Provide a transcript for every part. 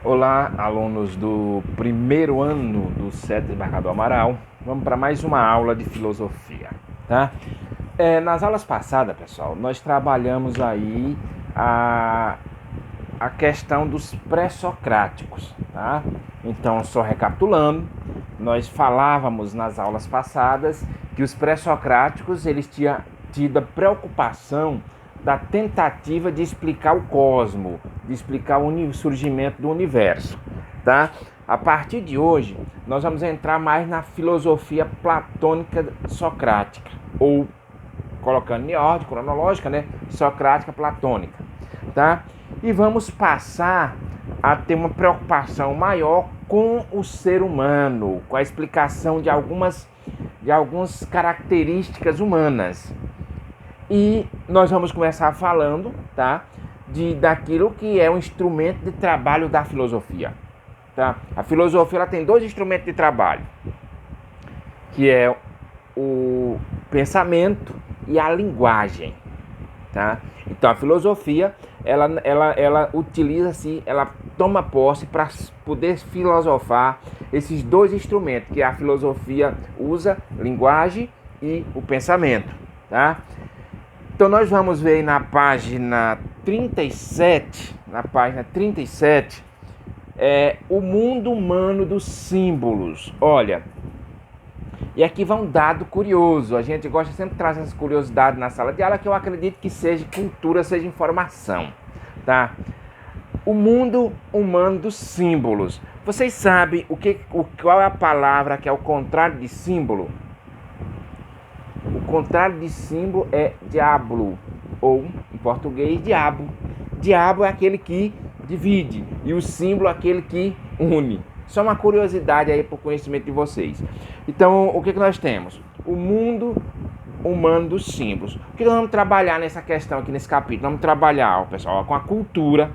Olá, alunos do primeiro ano do CET Desembargador Amaral. Vamos para mais uma aula de filosofia, tá? Nas aulas passadas, pessoal, nós trabalhamos aí a questão dos pré-socráticos, tá? Então, só recapitulando, nós falávamos nas aulas passadas que os pré-socráticos, eles tinham tido a preocupação da tentativa de explicar o cosmos, de explicar o surgimento do universo, tá? A partir de hoje, nós vamos entrar mais na filosofia platônica socrática, ou colocando em ordem cronológica, né? Socrática platônica, tá? E vamos passar a ter uma preocupação maior com o ser humano, com a explicação de algumas características humanas. E nós vamos começar falando, tá, daquilo que é o instrumento de trabalho da filosofia, tá? A filosofia, ela tem dois instrumentos de trabalho, que é o pensamento e a linguagem, tá? Então a filosofia, ela utiliza-se, ela toma posse para poder filosofar esses dois instrumentos, que a filosofia usa, linguagem e o pensamento, tá? Então nós vamos ver aí na página 37, o mundo humano dos símbolos. Olha, e aqui vai um dado curioso, a gente gosta sempre de trazer essas curiosidades na sala de aula, que eu acredito que seja cultura, seja informação, tá? O mundo humano dos símbolos. Vocês sabem qual é a palavra que é o contrário de símbolo? O contrário de símbolo é diablo, ou em português, diabo. Diabo é aquele que divide e o símbolo é aquele que une. Só uma curiosidade aí para o conhecimento de vocês. Então, o que nós temos? O mundo humano dos símbolos. O que nós vamos trabalhar nessa questão aqui nesse capítulo? Vamos trabalhar, pessoal, com a cultura,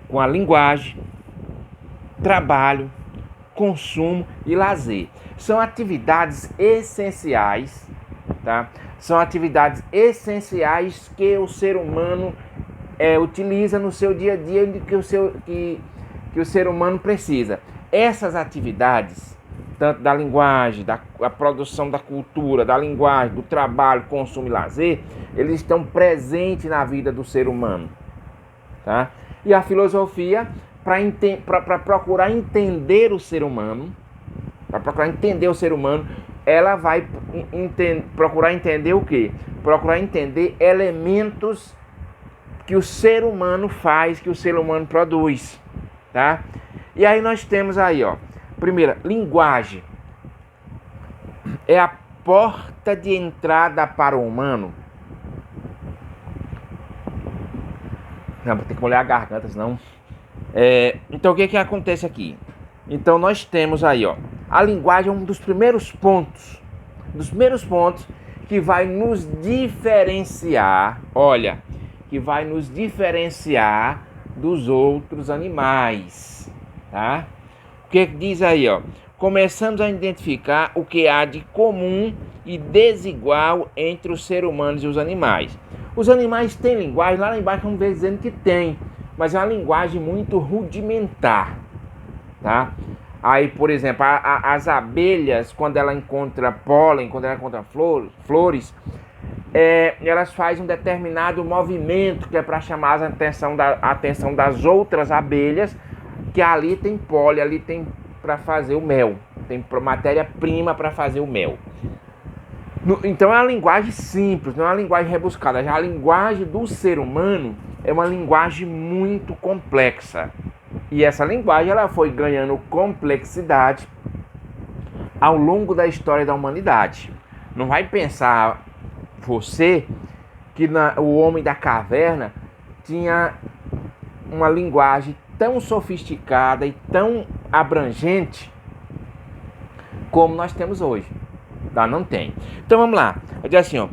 com a linguagem, trabalho, consumo e lazer. São atividades essenciais, tá? São atividades essenciais que o ser humano utiliza no seu dia a dia, que o ser humano precisa. Essas atividades, tanto da linguagem, da produção da cultura, da linguagem, do trabalho, consumo e lazer, eles estão presentes na vida do ser humano, tá? E a filosofia, para procurar entender o ser humano, ela vai procurar entender o quê? Procurar entender elementos que o ser humano faz, que o ser humano produz, tá? E aí nós temos aí, ó, primeira, linguagem. É a porta de entrada para o humano. Não, vou ter que molhar a garganta, senão... Então, o que acontece aqui? Então, nós temos aí, ó, a linguagem é um dos primeiros pontos, que vai nos diferenciar, olha, que vai nos diferenciar dos outros animais, tá? O que diz aí, ó? Começamos a identificar o que há de comum e desigual entre os seres humanos e os animais. Os animais têm linguagem, lá embaixo vamos ver dizendo que tem, mas é uma linguagem muito rudimentar, tá? Aí, por exemplo, as abelhas, quando ela encontra pólen, quando ela encontra flores, elas fazem um determinado movimento que é para chamar a atenção das outras abelhas, que ali tem pólen, ali tem para fazer o mel, tem matéria-prima para fazer o mel. Então é uma linguagem simples, não é uma linguagem rebuscada. Já a linguagem do ser humano é uma linguagem muito complexa. E essa linguagem ela foi ganhando complexidade ao longo da história da humanidade. Não vai pensar você que o homem da caverna tinha uma linguagem tão sofisticada e tão abrangente como nós temos hoje. Tá? Não tem. Então vamos lá. Eu digo assim, ó,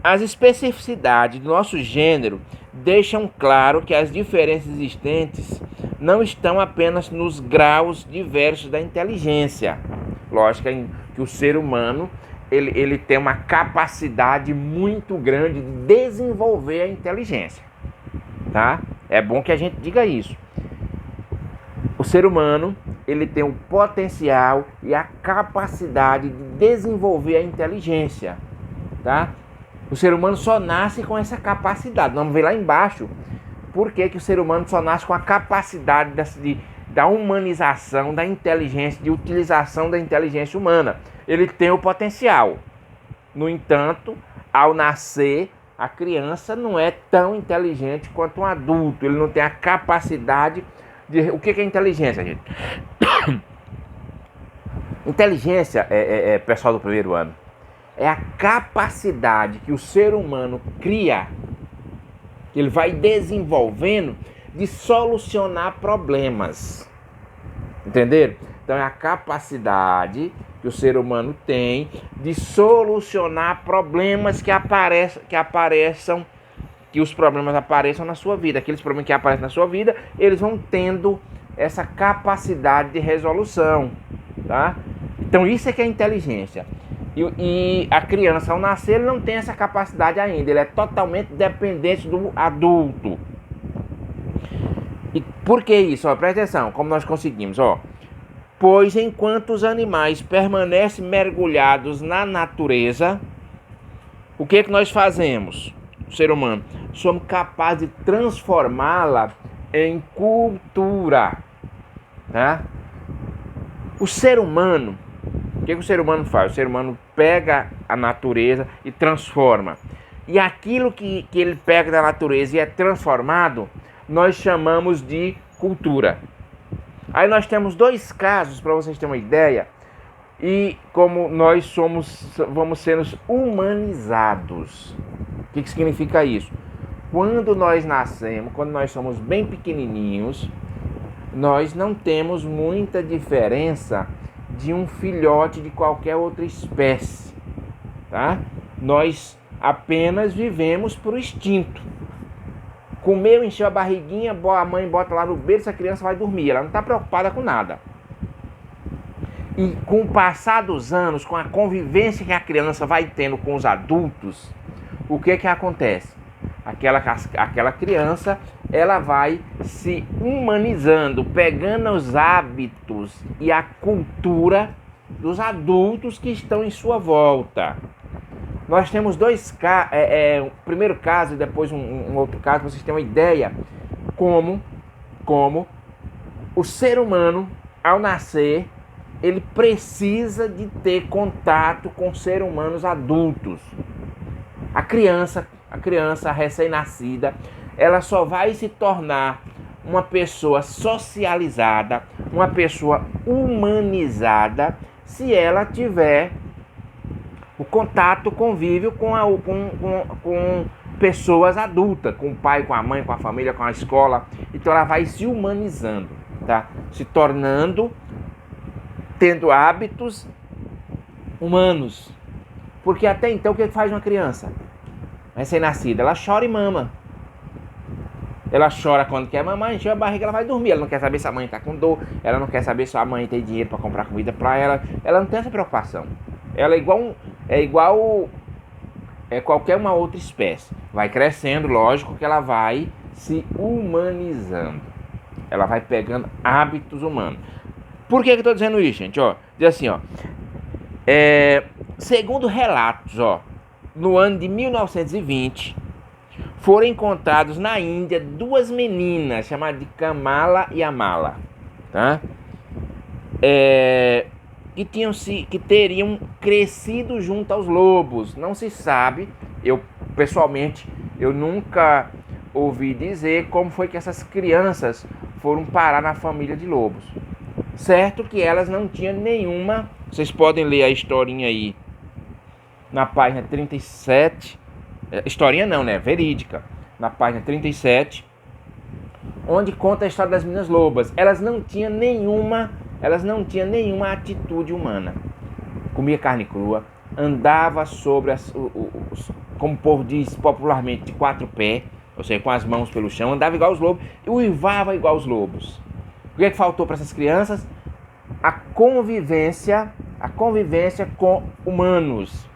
as especificidades do nosso gênero deixam claro que as diferenças existentes não estão apenas nos graus diversos da inteligência. Lógico que o ser humano ele tem uma capacidade muito grande de desenvolver a inteligência, tá? É bom que a gente diga isso. O ser humano, ele tem o potencial e a capacidade de desenvolver a inteligência, tá? O ser humano só nasce com essa capacidade. Vamos ver lá embaixo por que o ser humano só nasce com a capacidade da humanização, da inteligência, de utilização da inteligência humana. Ele tem o potencial. No entanto, ao nascer, a criança não é tão inteligente quanto um adulto. Ele não tem a capacidade de... O que é inteligência, gente? Inteligência, pessoal do primeiro ano, é a capacidade que o ser humano cria, que ele vai desenvolvendo, de solucionar problemas. Entenderam? Então é a capacidade que o ser humano tem de solucionar problemas que os problemas apareçam na sua vida. Aqueles problemas que aparecem na sua vida, eles vão tendo essa capacidade de resolução, tá? Então isso é que é inteligência. E a criança, ao nascer, ele não tem essa capacidade ainda. Ele é totalmente dependente do adulto. E por que isso? Ó, presta atenção, como nós conseguimos, ó. Pois enquanto os animais permanecem mergulhados na natureza, o que nós fazemos? O ser humano, somos capazes de transformá-la em cultura, tá? O ser humano, o que o ser humano faz? O ser humano pega a natureza e transforma. E aquilo que ele pega da natureza e é transformado, nós chamamos de cultura. Aí nós temos dois casos, para vocês terem uma ideia, e como nós vamos sendo humanizados. O que significa isso? Quando nós nascemos, quando nós somos bem pequenininhos, nós não temos muita diferença de um filhote de qualquer outra espécie, tá? Nós apenas vivemos por instinto. Comeu, encheu a barriguinha, a mãe bota lá no berço, a criança vai dormir, ela não está preocupada com nada. E com o passar dos anos, com a convivência que a criança vai tendo com os adultos, o que acontece? Aquela criança, ela vai se humanizando, pegando os hábitos e a cultura dos adultos que estão em sua volta. Nós temos dois casos, o primeiro caso e depois um outro caso, para vocês terem uma ideia como o ser humano, ao nascer, ele precisa de ter contato com seres humanos adultos. A criança recém-nascida, ela só vai se tornar uma pessoa socializada, uma pessoa humanizada, se ela tiver o contato, o convívio com pessoas adultas, com o pai, com a mãe, com a família, com a escola. Então ela vai se humanizando, tá? Se tornando, tendo hábitos humanos. Porque até então, o que faz uma criança recém-nascida? Ela chora e mama. Ela chora quando quer mamar, encheu a barriga, ela vai dormir. Ela não quer saber se a mãe está com dor, ela não quer saber se a mãe tem dinheiro para comprar comida para ela. Ela não tem essa preocupação. Ela é igual qualquer uma outra espécie. Vai crescendo, lógico que ela vai se humanizando. Ela vai pegando hábitos humanos. Por que eu estou dizendo isso, gente? Ó, diz assim, ó. Segundo relatos, ó, no ano de 1920, foram encontrados na Índia duas meninas chamadas de Kamala e Amala, tá? Que teriam crescido junto aos lobos. Não se sabe, pessoalmente, eu nunca ouvi dizer como foi que essas crianças foram parar na família de lobos. Certo que elas não tinham nenhuma, vocês podem ler a historinha aí na página 37, historinha não, né, verídica, na página 37, onde conta a história das meninas lobas. Elas não tinham nenhuma atitude humana. Comia carne crua, andava sobre como o povo diz popularmente, de quatro pés, ou seja, com as mãos pelo chão, andava igual os lobos e uivava igual os lobos. O que é que faltou para essas crianças? A convivência com humanos.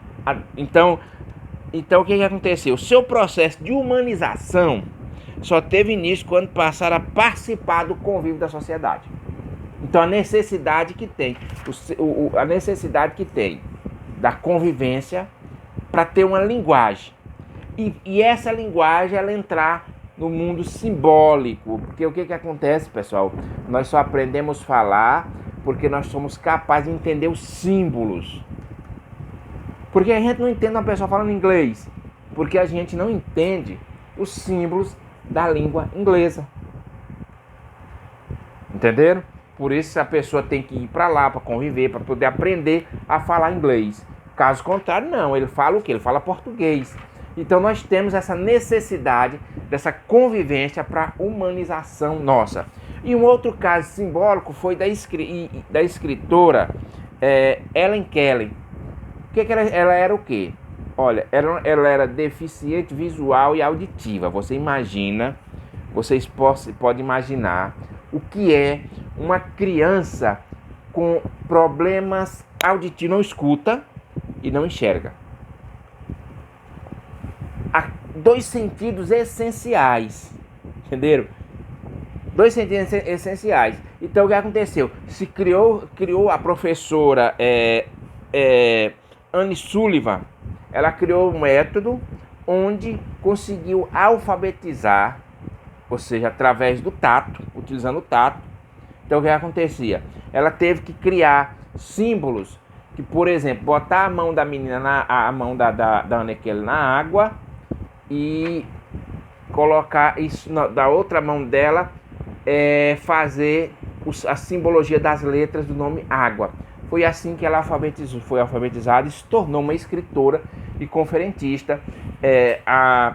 Então o que aconteceu? O seu processo de humanização só teve início quando passaram a participar do convívio da sociedade. Então a necessidade que tem, a necessidade que tem da convivência para ter uma linguagem. E essa linguagem, ela entrar no mundo simbólico. Porque o que acontece, pessoal? Nós só aprendemos a falar porque nós somos capazes de entender os símbolos. Porque a gente não entende uma pessoa falando inglês. Porque a gente não entende os símbolos da língua inglesa. Entenderam? Por isso a pessoa tem que ir para lá para conviver, para poder aprender a falar inglês. Caso contrário, não. Ele fala o quê? Ele fala português. Então nós temos essa necessidade dessa convivência para humanização nossa. E um outro caso simbólico foi da escritora Helen Keller. Ela era o quê? Olha, ela era deficiente visual e auditiva. Vocês podem imaginar o que é uma criança com problemas auditivos, não escuta e não enxerga. Há 2 sentidos essenciais, entenderam? 2 sentidos essenciais. Então o que aconteceu? Se criou a professora Anne Sullivan. Ela criou um método onde conseguiu alfabetizar, ou seja, através do tato, utilizando o tato. Então o que acontecia? Ela teve que criar símbolos que, por exemplo, botar a mão da menina, a mão da Anne Keller na água e colocar isso da outra mão dela, fazer a simbologia das letras do nome água. Foi assim que ela foi alfabetizada e se tornou uma escritora e conferentista, a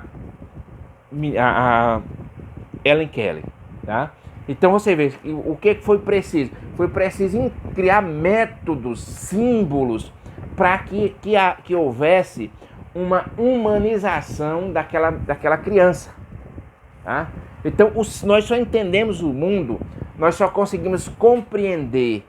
Helen Keller, tá? Então você vê o que foi preciso. Foi preciso criar métodos, símbolos, para que houvesse uma humanização daquela criança. Tá? Então nós só entendemos o mundo, nós só conseguimos compreender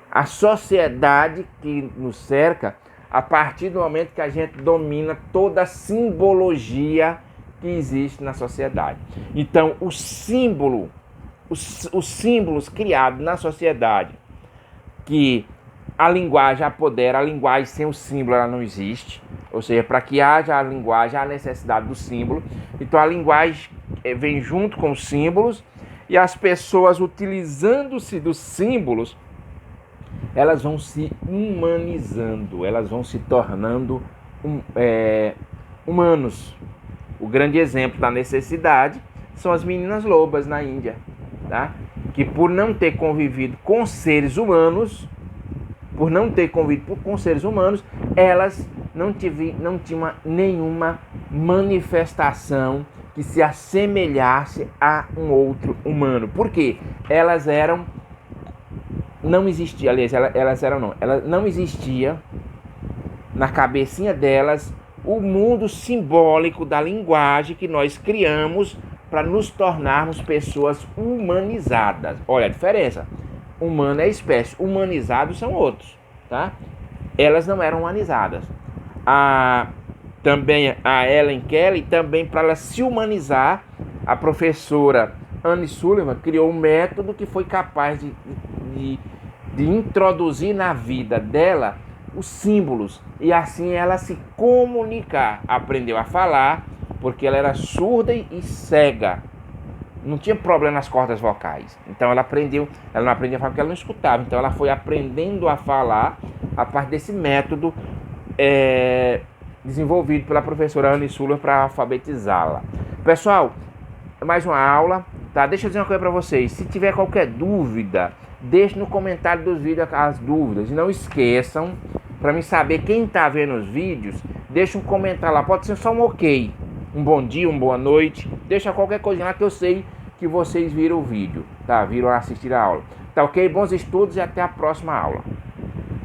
a sociedade que nos cerca a partir do momento que a gente domina toda a simbologia que existe na sociedade. Então, os símbolos criados na sociedade, que a linguagem apodera, a linguagem sem o símbolo ela não existe, ou seja, para que haja a linguagem, há a necessidade do símbolo. Então, a linguagem vem junto com os símbolos, e as pessoas, utilizando-se dos símbolos, elas vão se humanizando, elas vão se tornando humanos. O grande exemplo da necessidade são as meninas lobas na Índia, tá? Que por não ter convivido com seres humanos, elas não tinham nenhuma manifestação que se assemelhasse a um outro humano. Por quê? Elas não existia na cabecinha delas o mundo simbólico da linguagem que nós criamos para nos tornarmos pessoas humanizadas. Olha a diferença. Humano é espécie, humanizados são outros, tá? Elas não eram humanizadas. Também a Helen Keller, também para ela se humanizar, a professora Anne Sullivan criou um método que foi capaz de introduzir na vida dela os símbolos, e assim ela se comunicar. Aprendeu a falar, porque ela era surda e cega, não tinha problema nas cordas vocais. Então ela não aprendia a falar porque ela não escutava. Então ela foi aprendendo a falar a partir desse método desenvolvido pela professora Anne Sullivan para alfabetizá-la. Pessoal, mais uma aula, tá? Deixa eu dizer uma coisa para vocês. Se tiver qualquer dúvida, deixe no comentário dos vídeos as dúvidas. E não esqueçam, para mim saber quem está vendo os vídeos, deixa um comentário lá. Pode ser só um ok, um bom dia, uma boa noite. Deixa qualquer coisa lá que eu sei que vocês viram o vídeo, tá? Viram assistir a aula. Tá ok? Bons estudos e até a próxima aula.